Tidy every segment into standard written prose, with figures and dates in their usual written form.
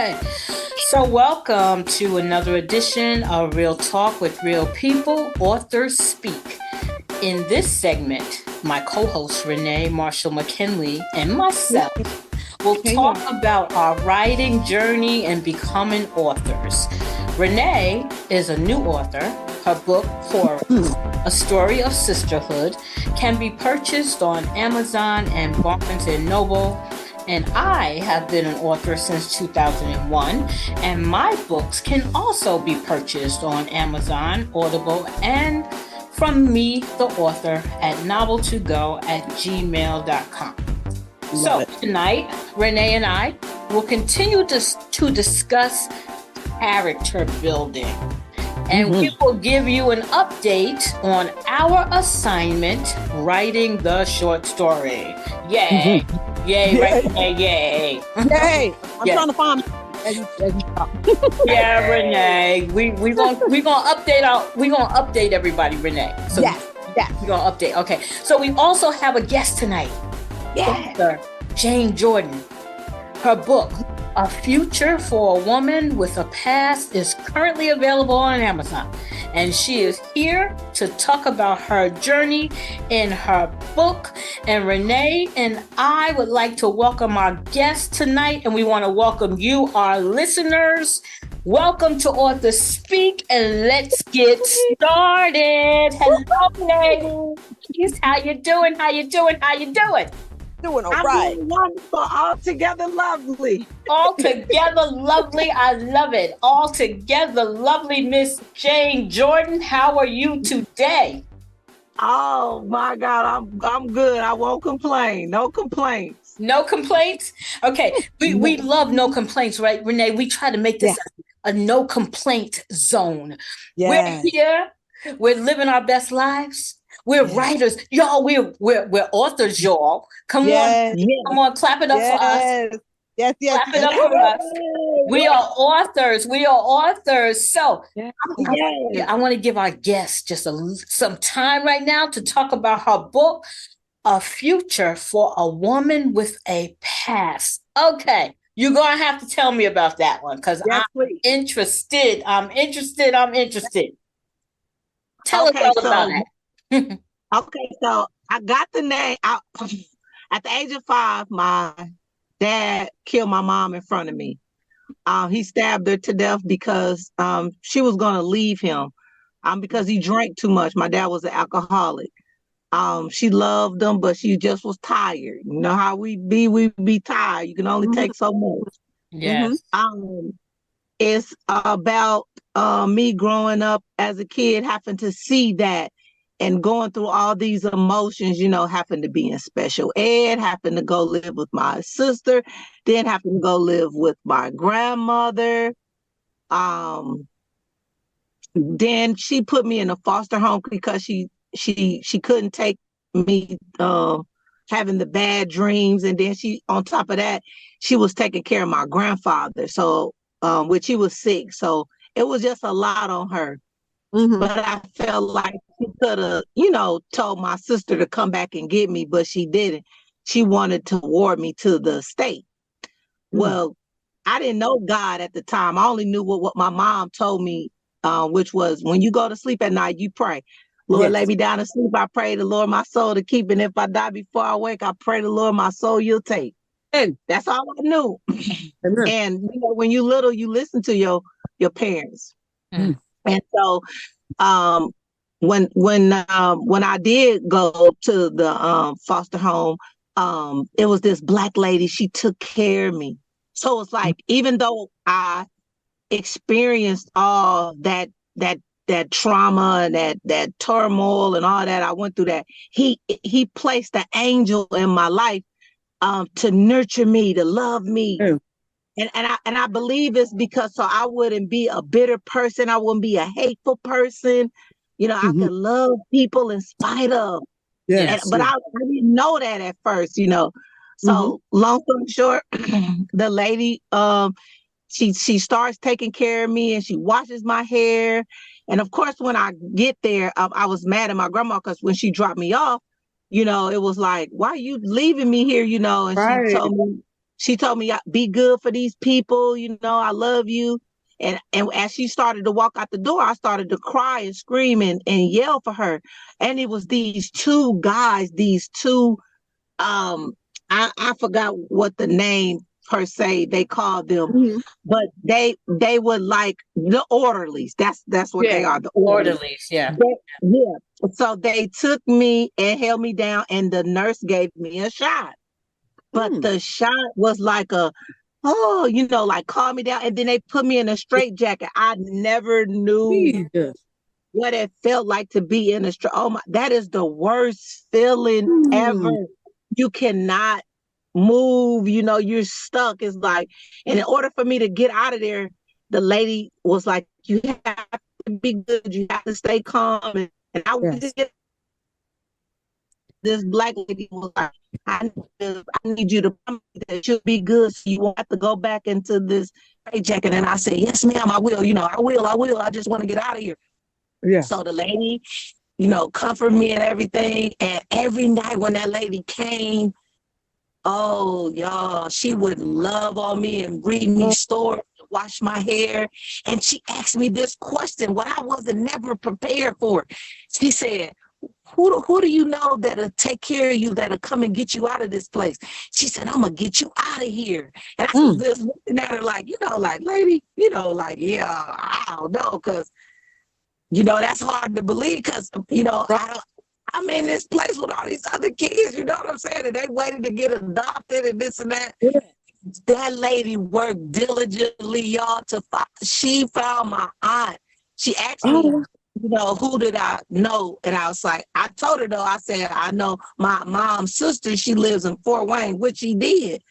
Okay. So, welcome to another edition of Real Talk with Real People, Authors Speak. In this segment, my co-host Renee Marshall McKinley and myself will talk about our writing journey and becoming authors. Renee is a new author. Her book, For A Story of Sisterhood, can be purchased on Amazon and Barnes & Noble. And I have been an author since 2001, and my books can also be purchased on Amazon, Audible, and from me, the author, at novel2go@gmail.com. So tonight, Renee and I will continue to discuss character building. And we will give you an update on our assignment, writing the short story. Yay! Yay! Right? Yay! Yay! I'm trying to find. Yeah, Renee. We gonna update everybody, Renee. So yes. We're gonna update. Okay. So we also have a guest tonight. Author Jane Jordan. Her book, A Future for a Woman with a Past, is currently available on Amazon. And she is here to talk about her journey in her book. And Renee and I would like to welcome our guest tonight. And we want to welcome you, our listeners. Welcome to Authors Speak. And let's get started. Hello, ladies. How you doing? Doing all right. Wonderful. Altogether lovely. Altogether lovely. I love it. Altogether lovely, Miss Jane Jordan. How are you today? Oh my God, I'm good. I won't complain. No complaints. No complaints? Okay. We love no complaints, right, Renee? We try to make this a no complaint zone. Yeah. We're here. We're living our best lives. We're writers, y'all. We're authors, y'all. Come on, clap it up for us. Yes. Clap it up for us. We are authors. So I want to give our guest just some time right now to talk about her book, A Future for a Woman with a Past. Okay, you're gonna have to tell me about that one because I'm interested. Tell us all about it. Okay, so I got the name. At the age of 5, my dad killed my mom in front of me. He stabbed her to death because she was going to leave him because he drank too much. My dad was an alcoholic. She loved him, but she just was tired. You know how we be tired. You can only take so much. Yes. It's about me growing up as a kid, having to see that and going through all these emotions, having to be in special ed, having to go live with my sister, then having to go live with my grandmother. Then she put me in a foster home because she couldn't take me having the bad dreams. And then on top of that, she was taking care of my grandfather. So, which he was sick. So it was just a lot on her. But I felt like she could have, told my sister to come back and get me, but she didn't. She wanted to ward me to the state. Well, I didn't know God at the time. I only knew what my mom told me, which was when you go to sleep at night, you pray. Lord, lay me down to sleep. I pray the Lord my soul to keep. And if I die before I wake, I pray the Lord my soul you'll take. And that's all I knew. And when you're little, you listen to your parents. And so when I did go to the foster home, it was this Black lady. She took care of me. So it's like, even though I experienced all that trauma and that turmoil and all that, I went through that. He placed an angel in my life to nurture me, to love me. And I believe it's because so I wouldn't be a bitter person. I wouldn't be a hateful person. I could love people in spite of. But I didn't know that at first, So long story short, the lady, she starts taking care of me and she washes my hair. And of course, when I get there, I was mad at my grandma because when she dropped me off, it was like, why are you leaving me here? And she told me, she told me, be good for these people, I love you. And as she started to walk out the door, I started to cry and scream and yell for her. And it was these two guys, I forgot what the name per se they called them, but they were like the orderlies. That's what they are, the orderlies. Yeah. Yeah. So they took me and held me down, and the nurse gave me a shot. But the shot was like like calm me down, and then they put me in a straitjacket. I never knew what it felt like to be in a straight. Oh my, that is the worst feeling ever. You cannot move, you're stuck. It's like, and in order for me to get out of there, the lady was like, you have to be good, you have to stay calm. And I was just, this black lady was like, I need you to promise that you'll be good, so you won't have to go back into this jacket. And I said, yes, ma'am, I will. I will. I just want to get out of here. Yeah. So the lady, comfort me and everything. And every night when that lady came, oh, y'all, she would love on me and read me stories, wash my hair. And she asked me this question, what I wasn't never prepared for. She said, who do you know that'll take care of you, that'll come and get you out of this place? She said, I'm going to get you out of here. And I was just looking at her like, lady, yeah, I don't know, because, that's hard to believe, because, I'm in this place with all these other kids, you know what I'm saying? And they waited to get adopted and this and that. Yeah. That lady worked diligently, y'all, she found my aunt. She asked me, who did I know? And I was like, I told her, though, I said, I know my mom's sister, she lives in Fort Wayne, which she did,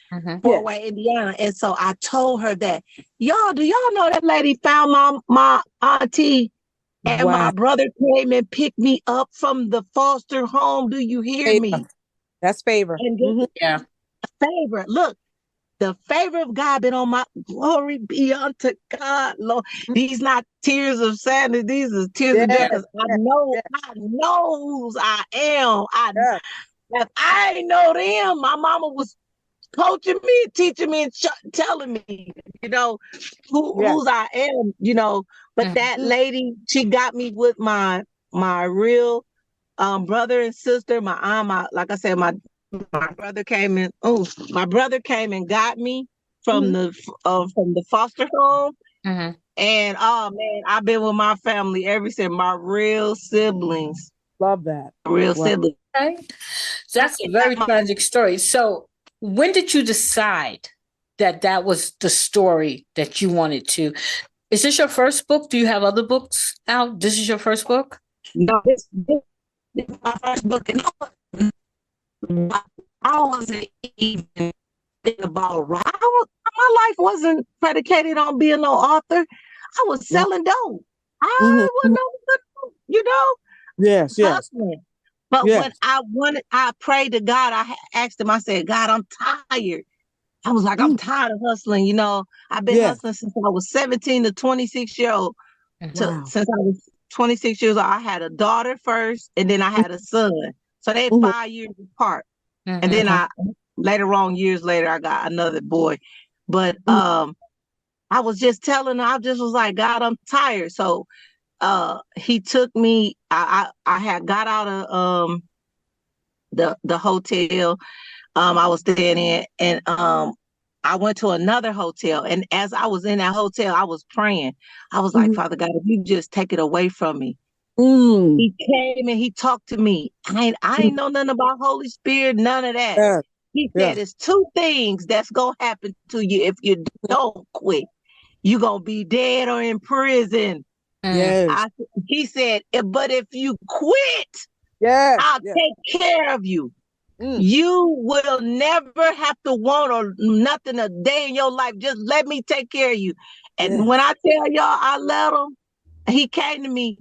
Fort Wayne, Indiana. And so I told her that, do y'all know that lady found my auntie? And my brother came and picked me up from the foster home. Do you hear me? That's favor. And favor. Look, the favor of God been on my, glory be unto God, Lord. These not tears of sadness. These are tears of joy, because I know whose I am. If I ain't know them, my mama was coaching me, teaching me, and telling me, whose I am, But that lady, she got me with my real brother and sister. My aunt, like I said, my brother came in. Oh, my brother came and got me from the foster home. And oh man, I've been with my family ever since. My real siblings. Love that. Real siblings. Okay. So that's a very tragic story. So when did you decide that was the story that you wanted to? Is this your first book? Do you have other books out? This is your first book? No, this is my first book. And I wasn't even thinking about my life wasn't predicated on being no author. I was selling dope. I wasn't Yes. hustling. But when I prayed to God, I asked him, I said, God, I'm tired. I was like, I'm tired of hustling. I've been hustling since I was 17 to 26 years old. Since I was 26 years old, I had a daughter first, and then I had a son. So they 5 years apart. And then years later, I got another boy. But I was just telling her, I just was like, God, I'm tired. So he took me, I had got out of the hotel I was staying in, and I went to another hotel. And as I was in that hotel, I was praying. I was like, Father God, if you just take it away from me. He came and he talked to me. I ain't know nothing about Holy Spirit, none of that. He said, it's two things that's going to happen to you if you don't quit. You're going to be dead or in prison. He said, but if you quit, I'll take care of you. You will never have to want or nothing a day in your life. Just let me take care of you. And when I tell y'all I let him, he came to me.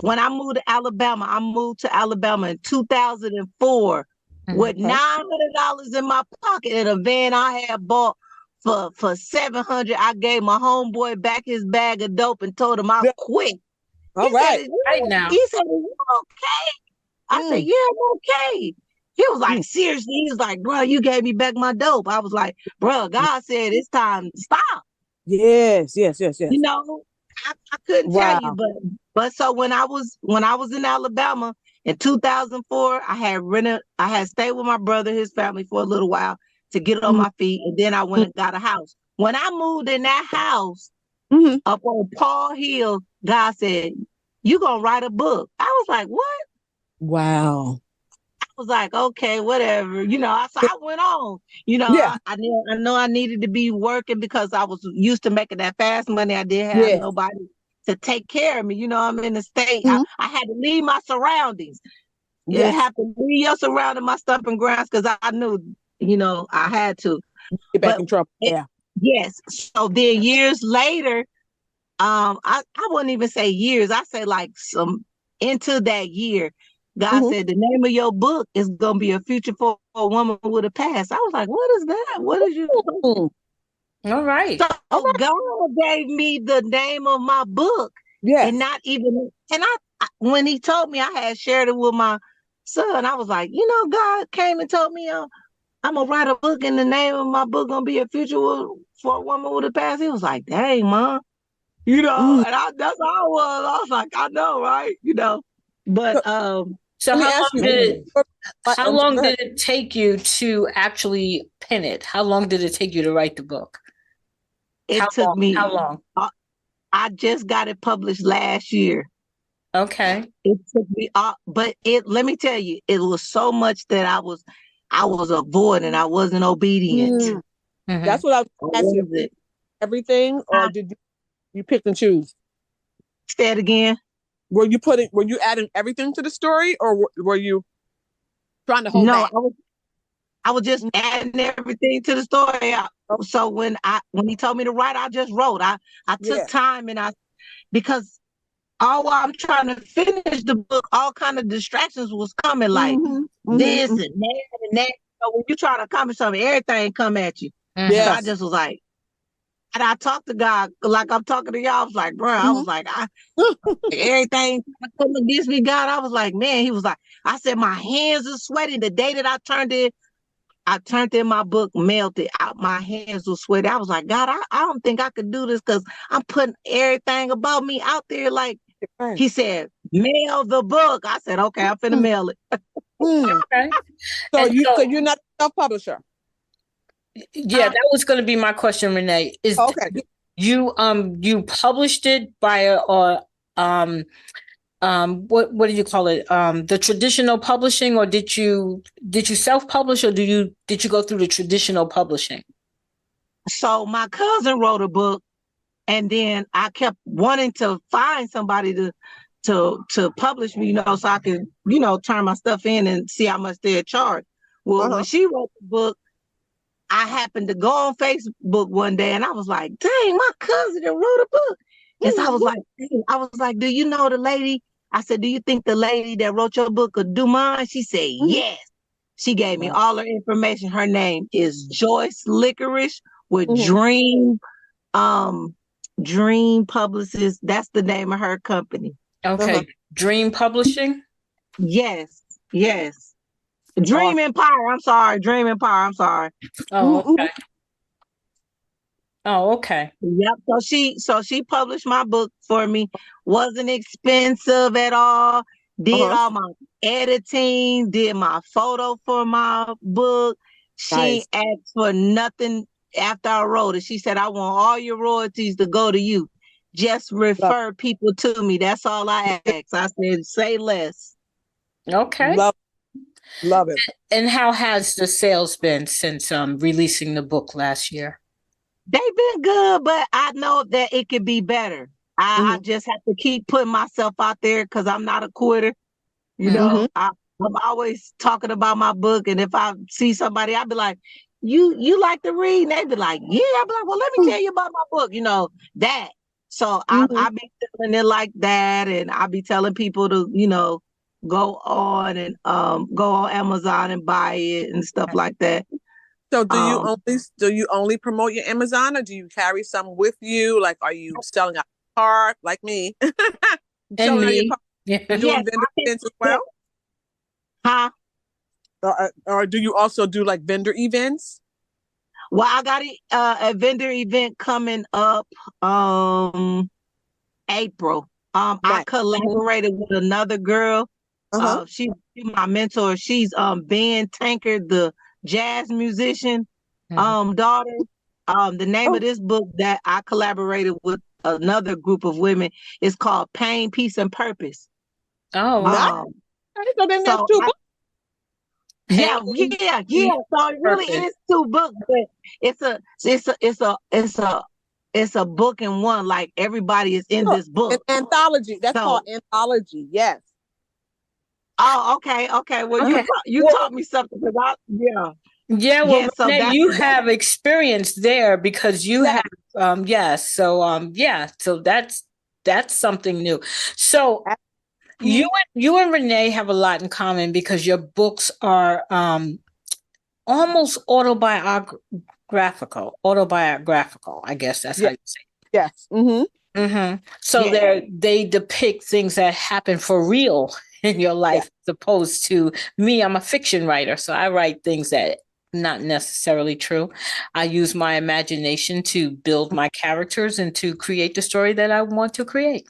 When I moved to Alabama, in 2004 with $900 in my pocket in a van I had bought for $700. I gave my homeboy back his bag of dope and told him I'll quit. All right. He said, "Are you okay?" I said, "Yeah, I'm okay." He was like, seriously? He was like, bro, you gave me back my dope. I was like, bro, God said it's time to stop. Yes, yes, yes, You yes. know, I couldn't tell you, Wow. but so when I was in Alabama in 2004, I had stayed with my brother, his family for a little while to get on Mhm, my feet, and then I went and got a house. When I moved in that house mhm. up on Paul Hill, God said, "You gonna write a book?" I was like, "What?" Wow. I was like, "Okay, whatever." So I went on. Yeah, I know I needed to be working because I was used to making that fast money. I didn't have yeah. nobody to take care of me. I'm in the state. I, Mhm. I had to leave my surroundings. You Yes. have to leave your surrounding, my stumping grounds, because I knew, I had to. Get back But in trouble. it, Yeah. yes. So then years later, I wouldn't even say years. I say like some into that year, God Hmm. said the name of your book is gonna be a future for a woman with a past. I was like, what is that? What is you? All right. So God gave me the name of my book, and Yes. not even. And when He told me, I had shared it with my son. I was like, God came and told me, I'm gonna write a book, and the name of my book gonna be a future for a woman with a past. He was like, dang, mom. Mm. And that's how I was. I was like, I know, right? So, But So let me ask you. how I'm sorry, long go ahead. did it take you to actually pin it? How long did it take you to write the book? How it took long? me. How long? I just got it published last year. Okay. It took me, but it. Let me tell you, it was so much that I was avoiding. I wasn't obedient. Mm. Hmm. That's what I was I asking you. wasn't. Everything, or I did you pick and choose? said again. Were you adding everything to the story, or were you trying to hold No, back? I was just adding everything to the story. Oh, So when he told me to write, I just wrote. I took yeah. time, because all while I'm trying to finish the book, all kind of distractions was coming, like Mm-hmm. this Mm-hmm. and that and that. So when you try to accomplish something, everything come at you. So Hmm. I Yes. just was like, and I talked to God like I'm talking to y'all. I was like, bro, I Mm-hmm. was like, everything come against me, God. I was like, man. He was like, I said, my hands are sweaty. The day that I turned in my book, mailed it out. My hands were sweaty. I was like, God, I don't think I could do this because I'm putting everything about me out there. Like, Right. he said, mail the book. I said, okay, I'm finna mail it. Mm. Okay. So And so so, you're not a self-publisher. yeah, Huh? that was going to be my question, Renee. Is Okay. you published it by or um what do you call it? The traditional publishing, or did you self-publish, or did you go through the traditional publishing? So my cousin wrote a book, and then I kept wanting to find somebody to publish me, so I could, turn my stuff in and see how much they'd charge. Well, when Uh-huh. she wrote the book, I happened to go on Facebook one day, and I was like, dang, my cousin that wrote a book. And so I was Mm-hmm. like, dang. I was like, do you know the lady? I said, do you think the lady that wrote your book could do mine? She said, Mm-hmm. yes. She gave me Wow. all her information. Her name is Joyce Licorice with Mm-hmm. um Dream Publicist. That's the name of her company. Uh-huh. Okay. Dream Publishing? Yes, yes. Dream Awesome. Empire. I'm sorry. Dream Empire. I'm sorry. Oh, Mm-hmm. okay. Oh, okay. Yep. So she published my book for me. Wasn't expensive at all. Did Uh-huh. all my editing, did my photo for my book. She Nice. asked for nothing after I wrote it. She said, I want all your royalties to go to you. Just Love refer people to me. That's all I it. asked. I said, say less. Okay. Love love it. And how has the sales been since releasing the book last year? They've been good, but I know that it could be better. I Mm-hmm. just have to keep putting myself out there because I'm not a quitter. Mm-hmm. I'm always talking about my book, and if I see somebody, I'll be like, "You like to read?" And they be like, "Yeah." I'll be like, "Well, let me tell you about my book." That. So Mm-hmm. I be telling it like that, and I be telling people to go on and go on Amazon and buy it and stuff like that. So Um, do you only promote your Amazon, or do you carry some with you? Like, are you selling out your car like me? And Selling out your me. car Yeah. and yes, doing vendor I events as can. well? Huh? or do you also do like vendor events? Well, I got a vendor event coming up April. I Nice. collaborated with another girl. Uh-huh. She's my mentor. She's Ben Tankard, the jazz musician Mhm. daughter. The name of Oh, this book that I collaborated with another group of women is called Pain, Peace, and Purpose. Oh, nice. wow. Um, So then there's so two I, books. yeah, Pain, peace, yeah. So it really purpose. is two books, but it's a book in one. Like everybody is in Look, this an book. anthology. That's called So, anthology. Yes. oh, okay. Well, Okay. you Well, taught me something because yeah, well, yeah. So Renee, you have experience there because you Yes. have yes. So yeah, so that's something new. So Mhm. you and Renee have a lot in common because your books are almost autobiographical. I guess that's how Yes. you say Yes. Mm-hmm. it. So yeah, they depict things that happen for real in your Yes. life, as opposed to me. I'm a fiction writer, so I write things that not necessarily true. I use my imagination to build my characters and to create the story that I want to create.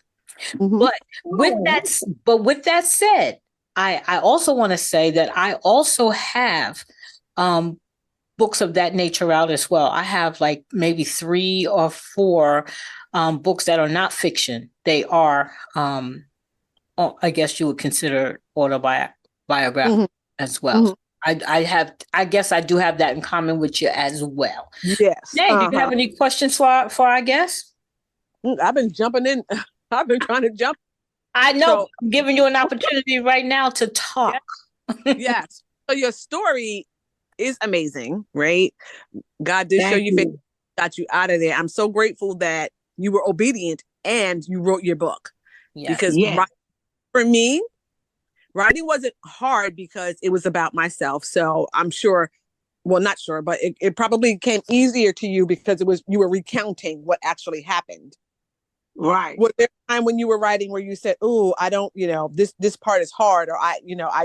Mm-hmm. But with that said, I also want to say that I also have um books of that nature out as well. I have like maybe 3 or 4 books that are not fiction. They are I guess you would consider Mm-hmm. autobiographical as well. Mm-hmm. I guess I do have that in common with you as well. Yes. Nay, do you Uh-huh. have any questions for our guest? I've been jumping in. I've been trying to jump. I know, So I'm giving you an opportunity right now to yes, talk. yes. So your story is amazing, right? God did show thank you, you, got you out of there. I'm so grateful that you were obedient and you wrote your book because Yes. yes, for me, writing wasn't hard because it was about myself. So I'm sure, well, not sure, but it probably came easier to you because you were recounting what actually happened. right, Was there a time when you were writing where you said, "Oh, I don't, this part is hard," or I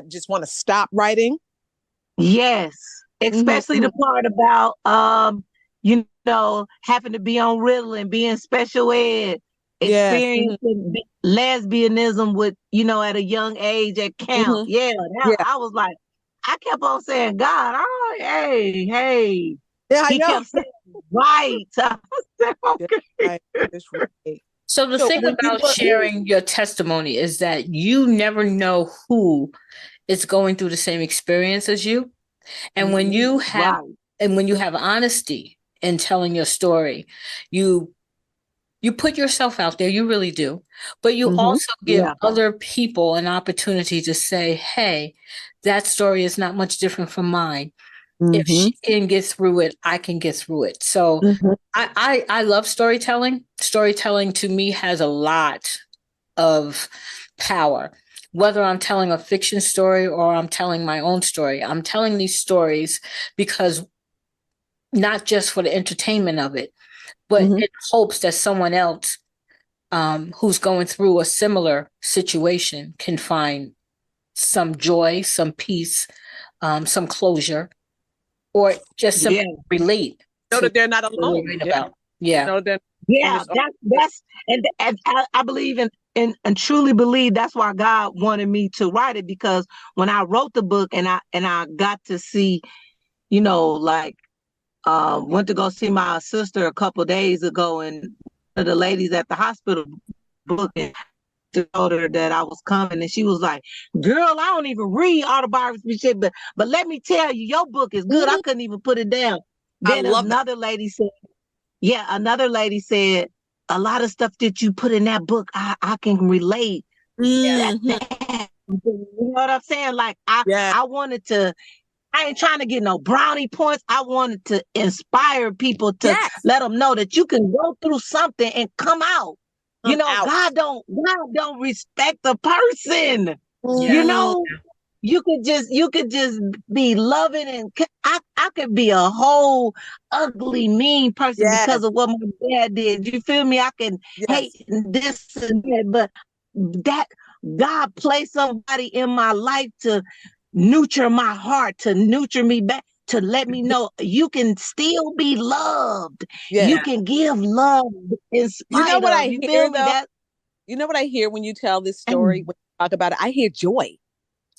just want to stop writing? yes. Especially Mm-hmm. the part about having to be on Ritalin, being special ed, Yes. Mm-hmm. experiencing lesbianism with at a young age at camp. Mm-hmm. Yeah, Yeah. I was like, I kept on saying, God, oh, hey. Yeah, I He know. kept saying, right. I said, That's okay. right. That's right. So the So thing when you about were, sharing your testimony is that you never know who is going through the same experience as you. And when you have Right. honesty in telling your story, you you put yourself out there, you really do. But you mm-hmm. also give Yeah. other people an opportunity to say, hey, that story is not much different from mine. If Mm-hmm. she can get through it, I can get through it. So Mm-hmm. I love storytelling. Storytelling to me has a lot of power. Whether I'm telling a fiction story or I'm telling my own story, I'm telling these stories because not just for the entertainment of it, but Mm-hmm. in hopes that someone else who's going through a similar situation can find some joy, some peace, some closure, or just Yeah. simply relate Know to that they're not what we're alone. reading Yeah. about. Yeah. Know that in Yeah, this. that's and I believe and truly believe that's why God wanted me to write it, because when I wrote the book and I got to see, like went to go see my sister a couple days ago, and one of the ladies at the hospital booking told her that I was coming, and she was like, "Girl, I don't even read autobiography shit, but let me tell you, your book is good. I Mhm. couldn't even put it down." I Then love that. another lady said, a lot of stuff that you put in that book, I can relate. Mm-hmm. You know what I'm saying? Like Yeah. I wanted to, I ain't trying to get no brownie points. I wanted to inspire people to Yes. let them know that you can go through something and come out. I'm out. God don't respect the person. You Yeah. Mm. know, you could just be loving, and I could be a whole ugly mean person Yes. because of what my dad did. You feel me? I can hate Yes. this and that, but that God placed somebody in my life to nurture my heart, to nurture me back, to let me know you can still be loved. Yeah. You can give love in You know spite what of. I You hear feel me? though? That You know what I hear when you tell this story, when you talk about it? I hear joy,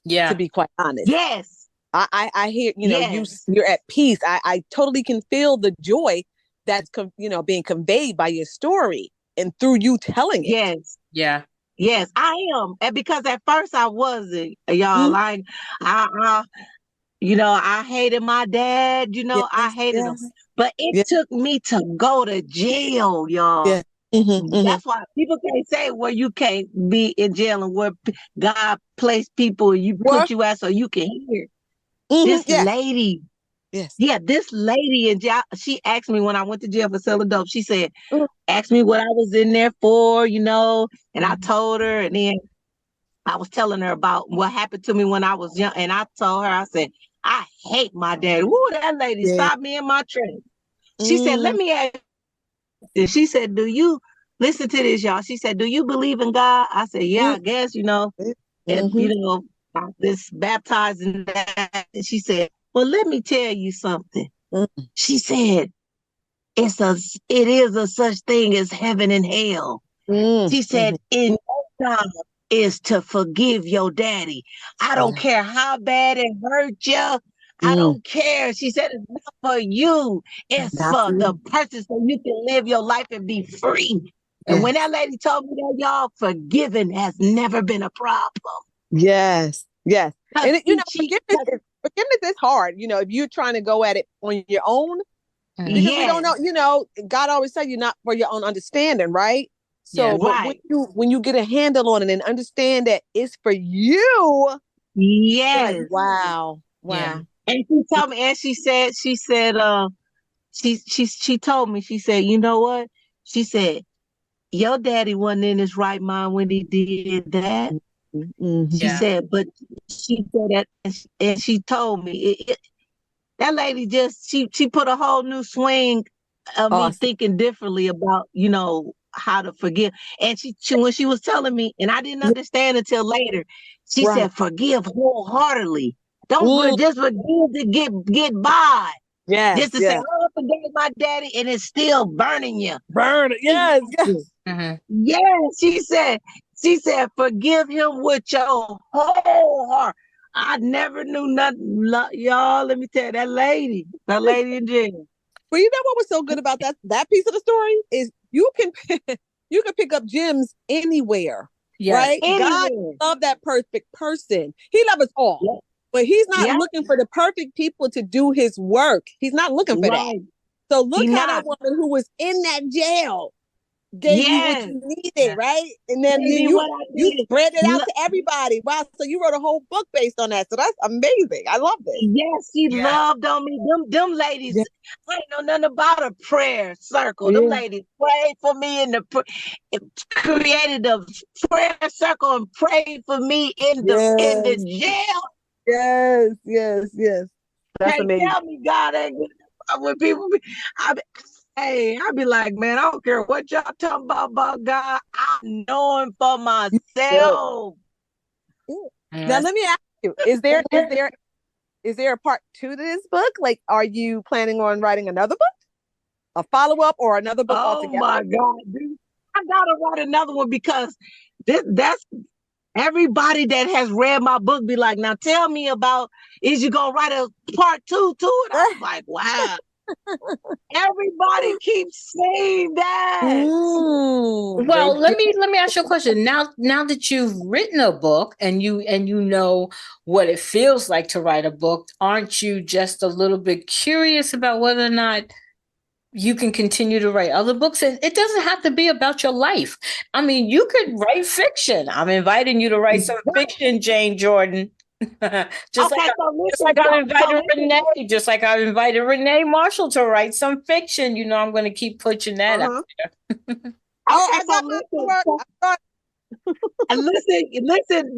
Yeah. to be quite honest. yes, I hear, yes, you're at peace. I totally can feel the joy that's being conveyed by your story and through you telling it. yes. Yeah. Yes, I am. And because at first I wasn't, y'all. Mhm. Like I I hated my dad, I Yes, hated him. yes, But it yeah, took me to go to jail, y'all. yeah. Hmm. That's why people can't say where you can't be in jail and where God placed people you What? put you at so you can hear. Hmm. This Yes, lady, yes. yeah, this lady in jail, she asked me when I went to jail for selling dope, she said, Mhm. asked me what I was in there for, and I Mhm. told her, and then I was telling her about what happened to me when I was young, and I told her, I said, I hate my dad. Woo, that lady Yeah. stopped me in my tracks. She said, let Mm. me ask you. She said, do you listen to this, y'all? She said, do you believe in God? I said, yeah, I guess, and Mm-hmm. this baptized in that. And she said, well, let me tell you something. Mm. She said, it is a such thing as heaven and hell. Mm. She said, Mhm. in your job is to forgive your daddy. I don't Yeah. care how bad it hurt you. I Mm. don't care. She said, it's not for you. It's Not for for the you. person so you can live your life and be free. And when Yes. that lady told me that, y'all, forgiving has never been a problem. Yes. Yes. Cause And forgiveness is hard. If you're trying to go at it on your own, because we don't yes, know. God always said you're not for your own understanding, right? So, Yeah. but when right. you get a handle on it and understand that it's for you, you're like, Yes. wow, Yeah. wow. And she told me, and she told me, she said, you know what? She said, your daddy wasn't in his right mind when he did that. She Mm-hmm. Yeah. said, but she said that, and she told me that lady she put a whole new swing of me Awesome. thinking differently about how to forgive. And she when she was telling me, and I didn't Yeah, understand until later, she right. said, forgive wholeheartedly. Don't Mm. just forgive to get by. Yes, Just to say, yes. oh, I forgave my daddy, and it's still burning you. Burn it. Yes, yes. Hmm. Yeah, she said, forgive him with your whole heart. I never knew nothing, y'all. Let me tell you, that lady in jail. But you know what was so good about that piece of the story is you can you can pick up gems anywhere, Yes. right? God Anywhere. loved that perfect person. He loves us all. Yeah, But he's not yeah, looking for the perfect people to do his work. He's not looking for that. right. So look He how that not. woman who was in that jail gave you what Yes, you needed, Yeah. right? And then gave me you what I you needed. spread it out Look, to everybody. Wow. So you wrote a whole book based on that. So that's amazing. I love this. yes, she Yeah. loved on me. Them ladies, Yeah. I ain't know nothing about a prayer circle. Them Yeah. ladies prayed for me created a prayer circle and prayed for me in the Yes. jail. Yes. Yes. Yes. That's Can't amazing. tell me God ain't good. When people I be like, man, I don't care what y'all talking about God. I know him for Good. myself. Good. Now Yes. let me ask you: is there a part two to this book? Like, are you planning on writing another book, a follow up, or another book Oh altogether? my God, dude. I gotta write another one because that's everybody that has read my book be like, now tell me about, is you gonna write a part two to it? I was like, wow. Everybody keeps saying that. They Well, let me ask you a question. Now that you've written a book and you know what it feels like to write a book, aren't you just a little bit curious about whether or not you can continue to write other books? And it doesn't have to be about your life. I mean, you could write fiction. I'm inviting you to write some fiction, Jane Jordan. just like Okay, so just listen, like I've so invited listen. Renee, just like I've invited Renee Marshall to write some fiction. I'm going to keep pushing that out uh-huh. there. Oh, Okay, I so got my listen. work. I thought,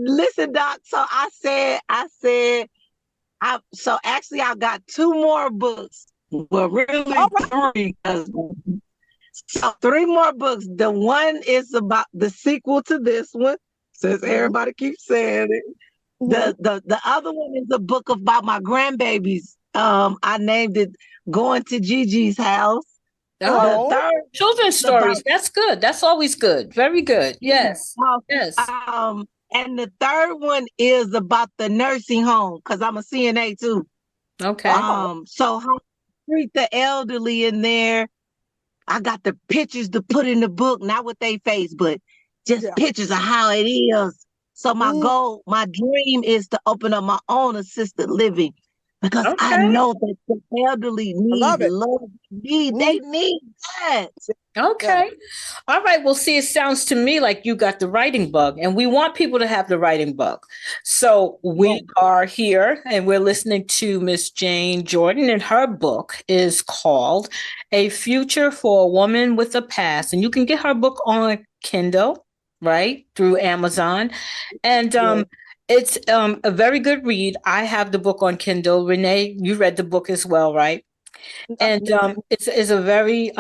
Listen, Doc. So I said, so actually I got two more books. Well, all really right. three. So three more books. The one is about the sequel to this one, since Mm-hmm. everybody keeps saying it. The other one is a book about my grandbabies. I named it Going to Gigi's House. The Oh, third children's is about stories. That's good. That's always good. Very good. Yes. Yes. and the third one is about the nursing home because I'm a CNA too. Okay. So how to treat the elderly in there. I got the pictures to put in the book, not with their face, but just pictures of how it is. So my goal, my dream is to open up my own assisted living because I know that the elderly need love. They need that. Okay. All right. Well, see, it sounds to me like you got the writing bug, and we want people to have the writing bug. So we are here and we're listening to Miss Jane Jordan, and her book is called A Future for a Woman with a Past. And you can get her book on Kindle, right? Through Amazon. And it's a very good read. I have the book on Kindle. Renee, you read the book as well, right? And it's a very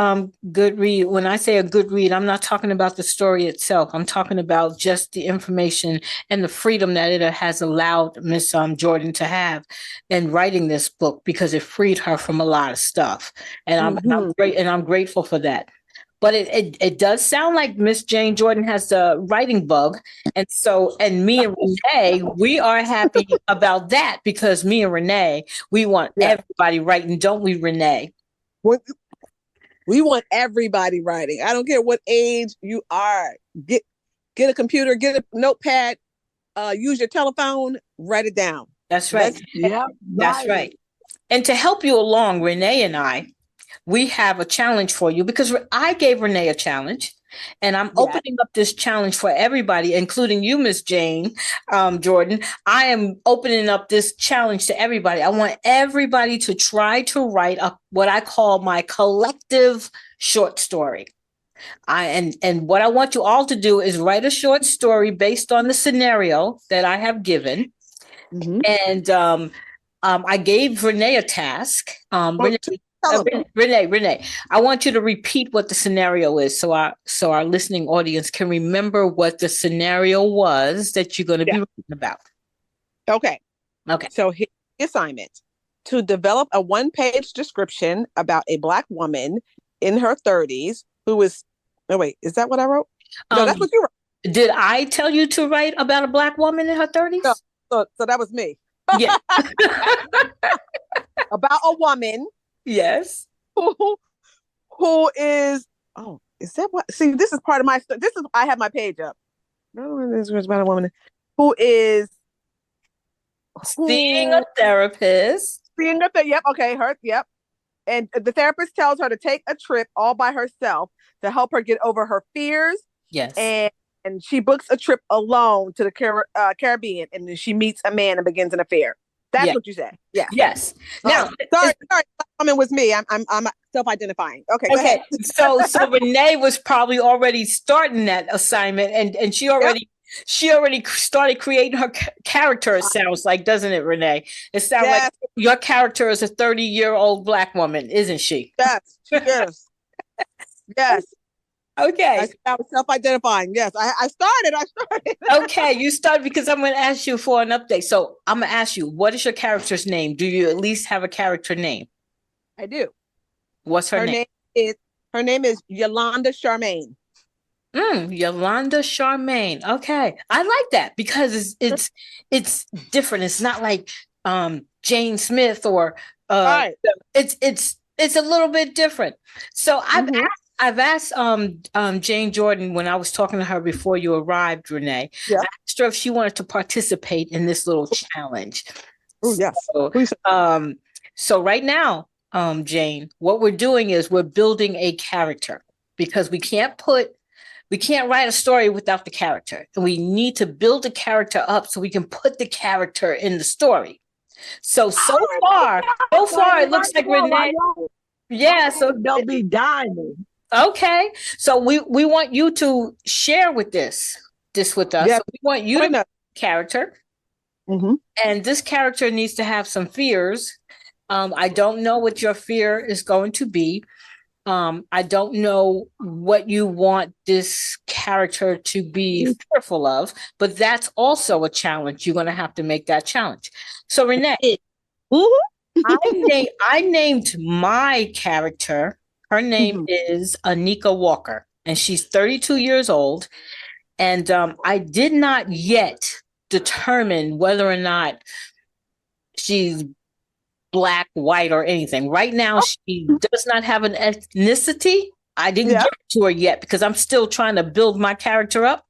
good read. When I say a good read, I'm not talking about the story itself. I'm talking about just the information and the freedom that it has allowed Miss Jordan to have in writing this book, because it freed her from a lot of stuff. And I'm grateful for that. But it does sound like Miss Jane Jordan has the writing bug. And me and Renee, we are happy about that, because me and Renee, we want everybody writing, don't we, Renee? We want everybody writing. I don't care what age you are. Get a computer, get a notepad, use your telephone, write it down. That's right. That's right. And to help you along, Renee and I, we have a challenge for you, because I gave Renee a challenge, and I'm opening up this challenge for everybody, including you, Miss Jane Jordan. I am opening up this challenge to everybody. I want everybody to try to write up what I call my collective short story. And what I want you all to do is write a short story based on the scenario that I have given. And I gave Renee a task. Renee, I want you to repeat what the scenario is, so our listening audience can remember what the scenario was that you're going to be writing about. Okay. So here's the assignment: to develop a one-page description about a Black woman in her 30s who is. Oh wait, is that what I wrote? No, that's what you wrote. Did I tell you to write about a Black woman in her 30s? No, so that was me. Yeah. About a woman. Yes. Who is, is that what? See, this is part of my, I have my page up. No, this was about a woman who is seeing a therapist. Yep. Okay. Yep. And the therapist tells her to take a trip all by herself to help her get over her fears. Yes. And she books a trip alone to the Caribbean, and then she meets a man and begins an affair. That's what you said. Yeah. Yes. Now, sorry. Woman was me. I'm self-identifying. Okay. Go ahead. So Renee was probably already starting that assignment, and she already started creating her character. It sounds like, doesn't it, Renee? It sounds like your character is a 30-year-old Black woman, isn't she? Yes. Yes. Okay. I was self-identifying. Yes, I started. Okay, you started, because I'm going to ask you for an update. So I'm going to ask you, what is your character's name? Do you at least have a character name? I do. What's her name? Her name is Yolanda Charmaine. Yolanda Charmaine. Okay, I like that, because it's different. It's not like Jane Smith or it's a little bit different. So I've asked Jane Jordan, when I was talking to her before you arrived, Renee, I asked her if she wanted to participate in this little challenge. Oh, yes. So right now, Jane, what we're doing is we're building a character, because we can't write a story without the character. And we need to build a character up so we can put the character in the story. So far, it looks like Renee. Yeah, so they'll be diamond. Okay, so we want you to share with this with us. So we want you to be a character, and this character needs to have some fears. I don't know what your fear is going to be, I don't know what you want this character to be fearful of, but that's also a challenge. You're going to have to make that challenge. So, Renee, I named my character. Her name is Anika Walker, and she's 32 years old. And I did not yet determine whether or not she's black, white, or anything. Right now, she does not have an ethnicity. I didn't get to her yet because I'm still trying to build my character up.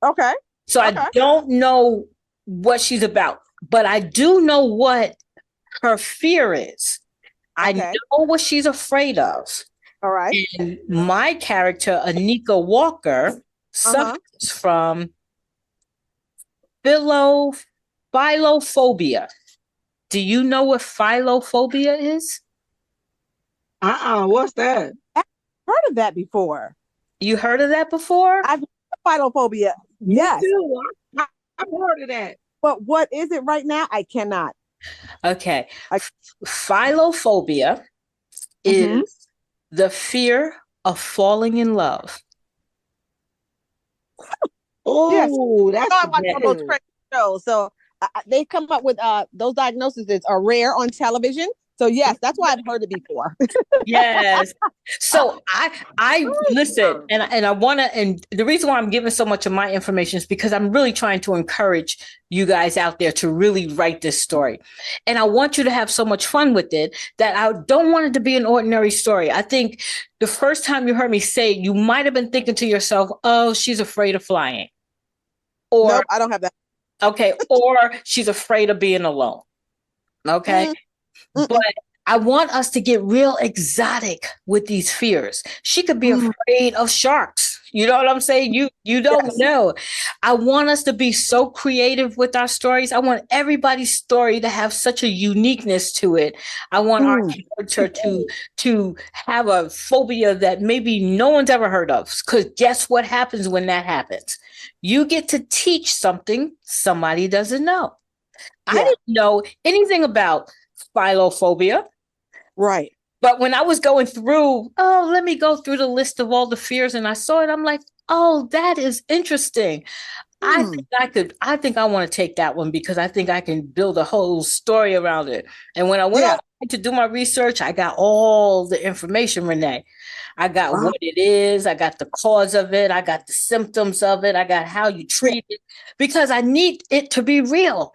Okay. So I don't know what she's about, but I do know what her fear is. I know what she's afraid of. All right. And my character, Anika Walker, suffers from philophobia. Do you know what philophobia is? What's that? I've heard of that before. You heard of that before? I've heard of philophobia. Yes. I've heard of that. But what is it right now? I cannot. Okay. Philophobia is the fear of falling in love. Oh, that's I watch all those crazy shows. So they come up with those diagnoses are rare on television. So yes, that's why I've heard it before. Yes. So I listen, and I want to, and the reason why I'm giving so much of my information is because I'm really trying to encourage you guys out there to really write this story. And I want you to have so much fun with it that I don't want it to be an ordinary story. I think the first time you heard me say it, you might have been thinking to yourself, oh, she's afraid of flying. Or nope, I don't have that. Okay. Or she's afraid of being alone. Okay. But I want us to get real exotic with these fears. She could be afraid of sharks. You know what I'm saying? You don't know. I want us to be so creative with our stories. I want everybody's story to have such a uniqueness to it. I want our character to have a phobia that maybe no one's ever heard of. Because guess what happens when that happens? You get to teach something somebody doesn't know. I didn't know anything about philophobia. Right. But when I was going through, let me go through the list of all the fears, and I saw it, I'm like, oh, that is interesting. I think I want to take that one because I think I can build a whole story around it. And when I went out to do my research, I got all the information, Renee. I got what it is, I got the cause of it, I got the symptoms of it, I got how you treat it, because I need it to be real.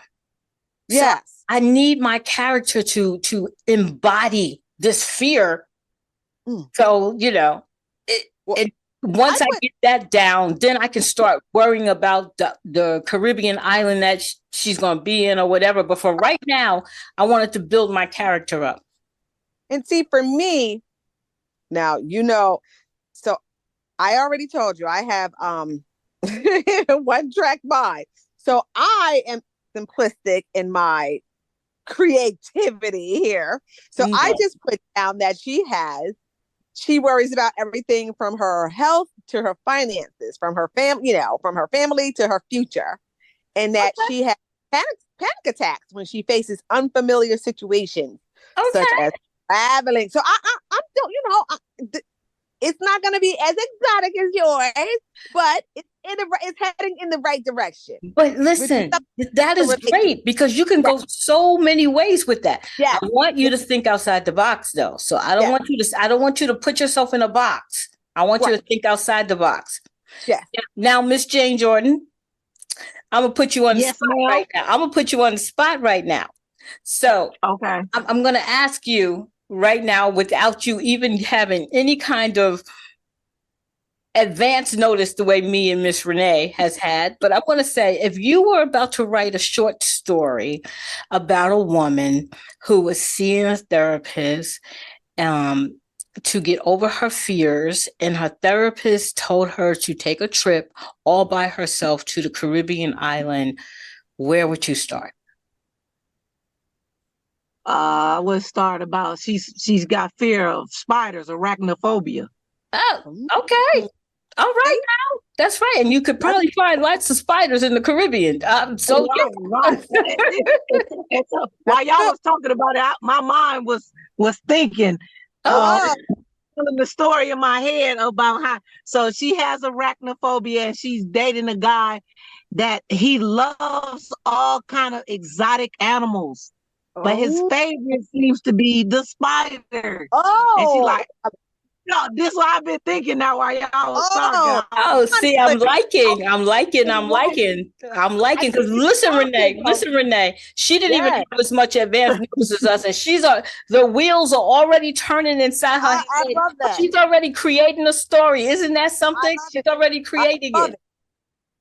Yes. So I need my character to embody this fear. So, once I get that down, then I can start worrying about the Caribbean island that she's going to be in or whatever. But for right now, I wanted to build my character up. And see, for me, now, so I already told you I have one track mind. So I am simplistic in my creativity here. So I just put down that she worries about everything from her health to her finances, from her family to her future. And that she has panic attacks when she faces unfamiliar situations, such as traveling. So I'm still, it's not going to be as exotic as yours, but it's heading in the right direction. But listen, that is great because you can go so many ways with that. I want you to think outside the box, though. So I don't want you to put yourself in a box. I want you to think outside the box. Yeah. Now, Miss Jane Jordan, I'm gonna put you on the spot right now. I'm gonna put you on the spot right now. So I'm gonna ask you right now, without you even having any kind of advance notice the way me and Miss Renee has had, but I want to say, if you were about to write a short story about a woman who was seeing a therapist to get over her fears, and her therapist told her to take a trip all by herself to the Caribbean island, where would you start? I would start about she's got fear of spiders, arachnophobia. Oh, okay. All right now. That's right. And you could probably find lots of spiders in the Caribbean. So right. While y'all was talking about it, my mind was thinking, telling the story in my head about how. So she has arachnophobia, and she's dating a guy that he loves all kind of exotic animals, but his Oh, favorite seems to be the spider. And she oh, like, no, this is what I've been thinking now while y'all was talking. oh. Oh, see, I'm liking, I'm liking, I'm Right. liking, I'm I liking. think Because it's awesome, though. listen, Renee. She didn't even Yes, have as much advanced news as us, and the wheels are already turning inside her I head. love that. She's already creating a story. Isn't that I something? love She's it. already I creating love it. it.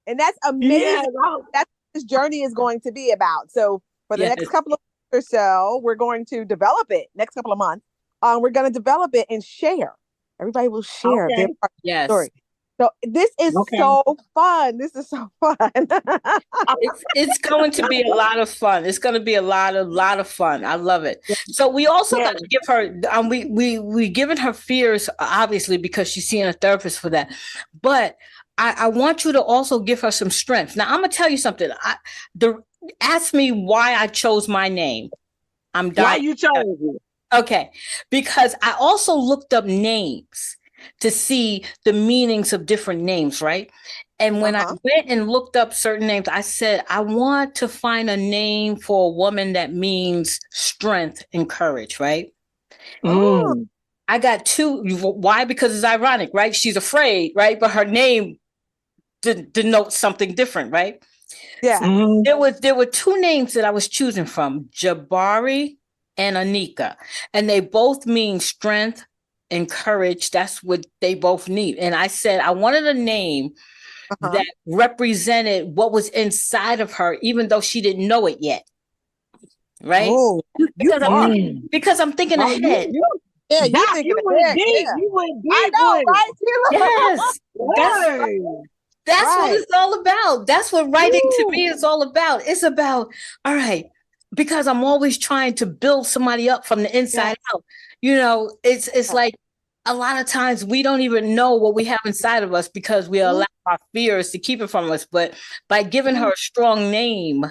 And that's Yeah, amazing. That's what this journey is going to be about. So for the Yes. next couple of months or so, we're going to develop it. Next couple of months, we're going to develop it and share. Everybody will share their okay, part of the Yes. story. So this is okay. so fun. This is so fun. It's going to be a lot of fun. It's going to be a lot of fun. I love it. So we also Yeah. got to give her we given her fears, obviously, because she's seeing a therapist for that. But I want you to also give her some strength. Now I'm gonna tell you something. Ask me why I chose my name. I'm Why dying. you chose it? Okay, because I also looked up names to see the meanings of different names, right? And when I went and looked up certain names, I said, I want to find a name for a woman that means strength and courage, right? Oh, Mm. I got two. Why? Because it's ironic, right? She's afraid, right? But her name denotes something different, right? yeah. So there were two names that I was choosing from, Jabari and Anika, and they both mean strength and courage. That's what they both need. And I said I wanted a name that represented what was inside of her, even though she didn't know it yet. Right? Oh, you Because smart. because I'm thinking Oh, ahead. Yeah, you Doc, thinking you went ahead. deep. Yeah. You went I deep know, with right? Yes. it. That's what Right. it's all about. That's what writing to Woo. me is all about. It's about, all right, because I'm always trying to build somebody up from the inside out. You know, it's like a lot of times we don't even know what we have inside of us because we allow our fears to keep it from us. But by giving her a strong name,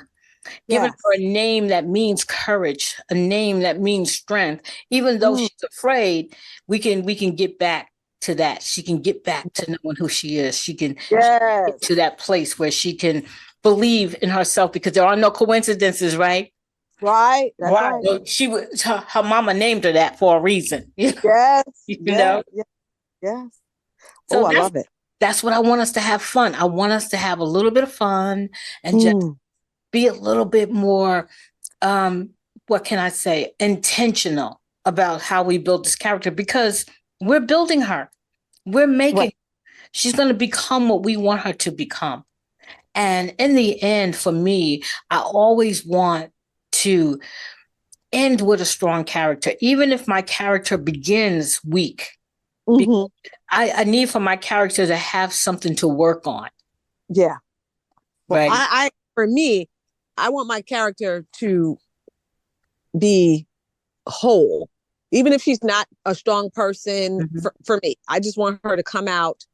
giving her a name that means courage, a name that means strength, even though she's afraid, we can get back to that. She can get back to knowing who she is. She can get to that place where she can believe in herself because there are no coincidences, right? Right. That's right. Well, her mama named her that for a reason. Yes. You know? Yes. So I love it. That's what I want us to have fun. I want us to have a little bit of fun and just be a little bit more what can I say, intentional about how we build this character because we're building her. We're making she's going to become what we want her to become. And in the end, for me, I always want to end with a strong character, even if my character begins weak. I need for my character to have something to work on. Yeah. Well, right. I for me, I want my character to be whole, even if she's not a strong person. For me, I just want her to come out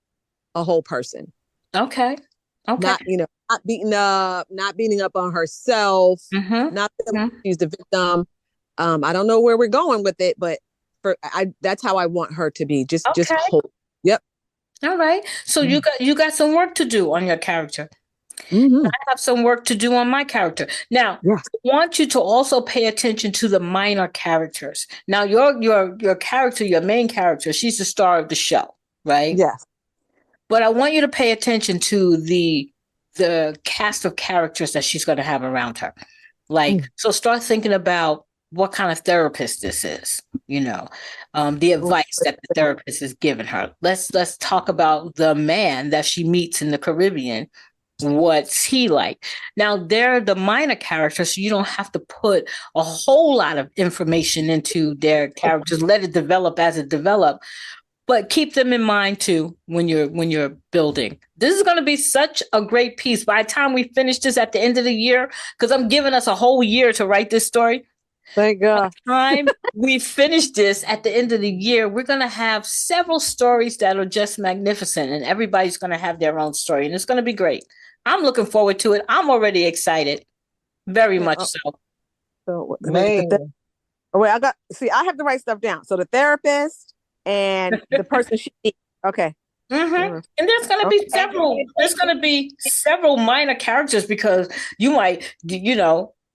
a whole person. Okay. Not not beating up, not beating up on herself, not feeling she's the victim. I don't know where we're going with it, but that's how I want her to be. Just whole. Yep. All right. So you got some work to do on your character. I have some work to do on my character. Now, I want you to also pay attention to the minor characters. Now, your character, your main character, she's the star of the show, right? Yes. But I want you to pay attention to the cast of characters that she's going to have around her. Like, so start thinking about what kind of therapist this is, the advice that the therapist is giving her. Let's talk about the man that she meets in the Caribbean. What's he like? Now, they're the minor characters, so you don't have to put a whole lot of information into their characters. Let it develop as it develops. But keep them in mind too when you're building. This is going to be such a great piece. By the time we finish this at the end of the year, because I'm giving us a whole year to write this story. Thank God. By the time we finish this at the end of the year, we're going to have several stories that are just magnificent, and everybody's going to have their own story, and it's going to be great. I'm looking forward to it. I'm already excited, very much so. So wait, I have to write stuff down. So the therapist, and the person she needs. Okay. And there's going to be several minor characters because you might,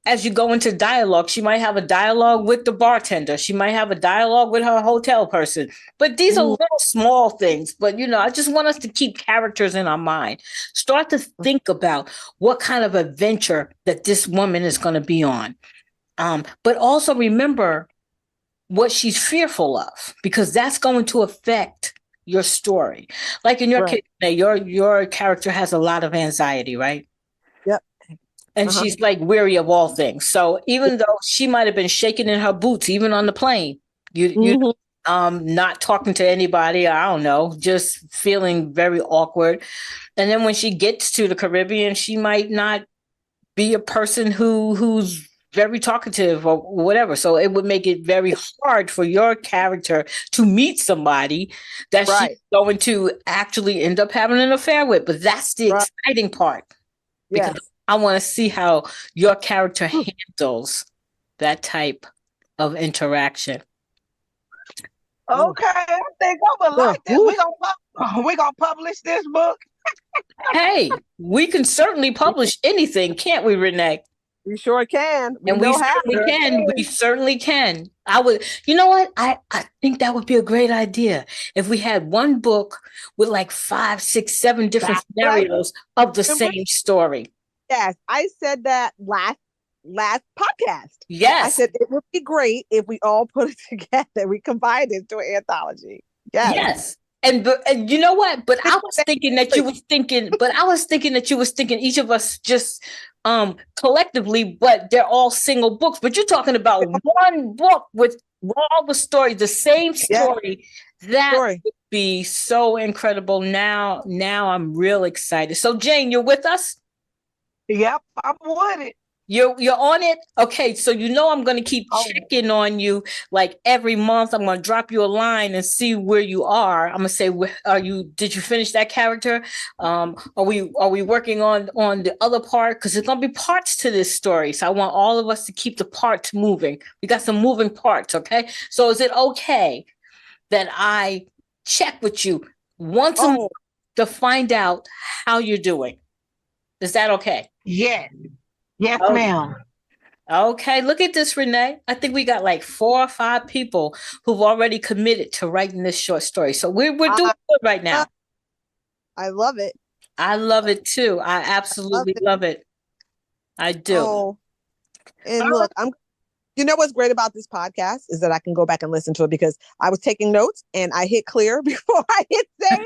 as you go into dialogue, she might have a dialogue with the bartender. She might have a dialogue with her hotel person. But these are little small things. But, I just want us to keep characters in our mind. Start to think about what kind of adventure that this woman is going to be on. But also remember what she's fearful of, because that's going to affect your story. Like in your case, your character has a lot of anxiety, right? Yep. And she's like weary of all things. So even though she might have been shaking in her boots, even on the plane, you not talking to anybody, I don't know, just feeling very awkward. And then when she gets to the Caribbean, she might not be a person who's very talkative or whatever. So it would make it very hard for your character to meet somebody that she's going to actually end up having an affair with. But that's the exciting part. Because I want to see how your character handles that type of interaction. Okay, I think I would like this. We're gonna publish this book. Hey, we can certainly publish anything, can't we, Renee? We sure can. We certainly can. I would, you know what? I think that would be a great idea if we had one book with like 5, 6, 7 different scenarios of the same story. Yes, I said that last podcast. Yes. I said it would be great if we all put it together. We combined it into an anthology. Yes. And you know what? But I was thinking that you was thinking each of us just collectively, but they're all single books. But you're talking about one book with all the stories, the same story. That would be so incredible. Now I'm real excited. So Jane, you're with us? Yep, I'm with it. You're on it? Okay, so I'm going to keep checking on you like every month. I'm going to drop you a line and see where you are. I'm going to say, did you finish that character? Are we working on the other part? Because there's going to be parts to this story. So I want all of us to keep the parts moving. We got some moving parts, okay? So is it okay that I check with you once a month to find out how you're doing? Is that okay? Yes. Yes, ma'am. Okay, look at this, Renee. I think we got like 4 or 5 people who've already committed to writing this short story. So we're doing good right now. I love it. I love it too. I absolutely love it. I do. Oh. And look, you know what's great about this podcast is that I can go back and listen to it because I was taking notes and I hit clear before I hit save.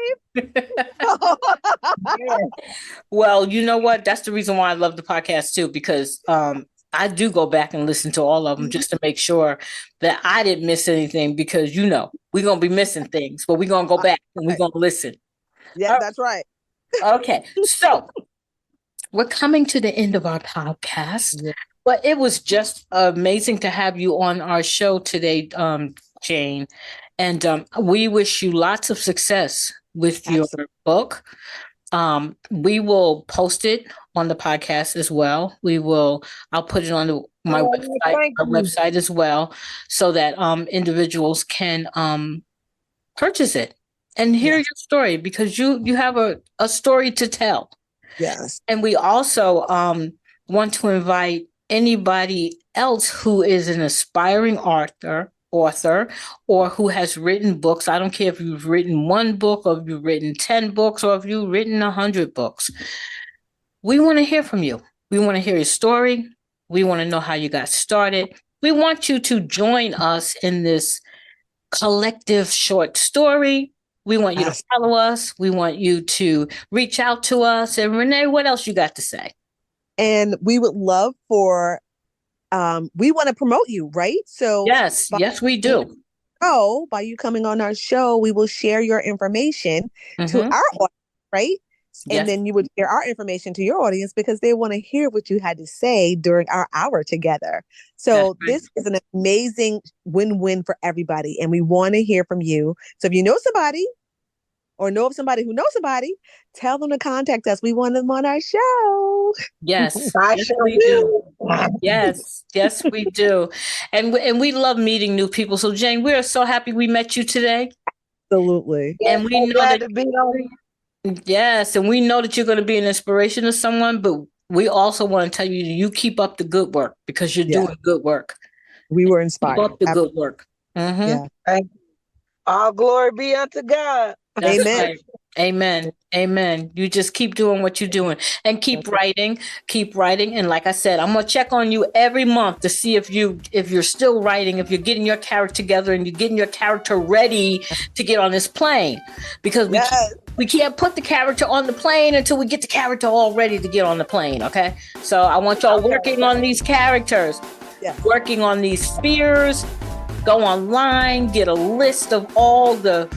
Well, you know what? That's the reason why I love the podcast too, because I do go back and listen to all of them just to make sure that I didn't miss anything, because we're going to be missing things, but we're going to go back and we're going to listen. Yeah, that's right. Okay. So we're coming to the end of our podcast. Yeah. But it was just amazing to have you on our show today, Jane. And we wish you lots of success with your book. We will post it on the podcast as well. I'll put it on my website as well, so that individuals can purchase it and hear your story, because you have a story to tell. Yes. And we also want to invite anybody else who is an aspiring author or who has written books. I don't care if you've written 1 book or if you've written 10 books or if you've written 100 books. We want to hear from you. We want to hear your story. We want to know how you got started. We want you to join us in this collective short story. We want you to follow us. We want you to reach out to us. And Renee, what else you got to say? And we would love for, we want to promote you, right? So yes, we do. Oh, by you coming on our show, we will share your information to our audience, right? And then you would share our information to your audience because they want to hear what you had to say during our hour together. So this is an amazing win-win for everybody. And we want to hear from you. So if you know somebody or know of somebody who knows somebody, tell them to contact us. We want them on our show. Yes, we do. Yes, we do. And we love meeting new people. So Jane, we are so happy we met you today. Absolutely. And we So know glad that, to be on. yes, and we know that you're going to be an inspiration to someone, but we also want to tell you, you keep up the good work because you're doing good work. We were Keep inspired. up the good work. Yeah. All glory be unto God. That's Amen. right. Amen. Amen. You just keep doing what you're doing and keep writing. And like I said, I'm going to check on you every month to see if you're still writing, if you're getting your character together and you're getting your character ready to get on this plane, because we can't put the character on the plane until we get the character all ready to get on the plane. Okay. So I want y'all working on these characters, working on these fears. Go online, get a list of all the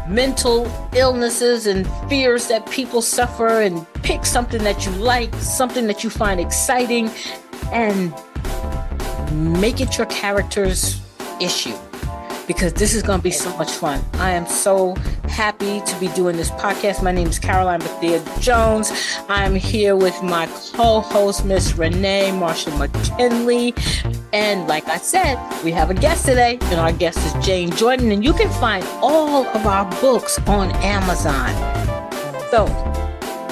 mental illnesses and fears that people suffer, and pick something that you like, something that you find exciting, and make it your character's issue, because this is going to be so much fun. I am so happy to be doing this podcast. My name is Caroline Bethea-Jones. I'm here with my co-host, Miss Renee Marshall McKinley. And like I said, we have a guest today, and our guest is Jane Jordan. And you can find all of our books on Amazon. So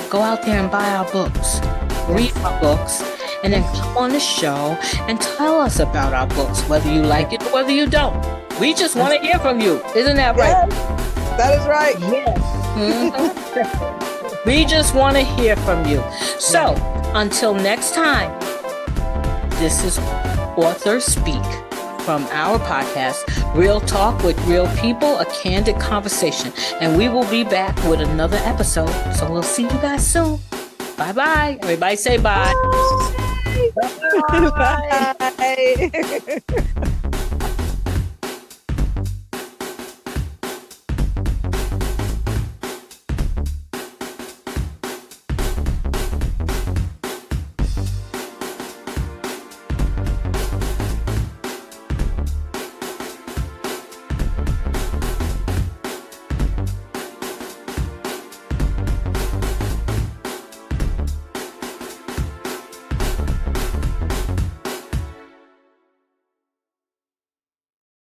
go out there and buy our books, read our books, and then come on the show and tell us about our books, whether you like it or whether you don't. We just want to hear from you. Isn't that right? Yes, that is right. Yes. Mm-hmm. We just want to hear from you. So until next time, this is Author Speak from our podcast, Real Talk with Real People, a candid conversation. And we will be back with another episode. So we'll see you guys soon. Bye-bye. Everybody say bye. Bye. Bye.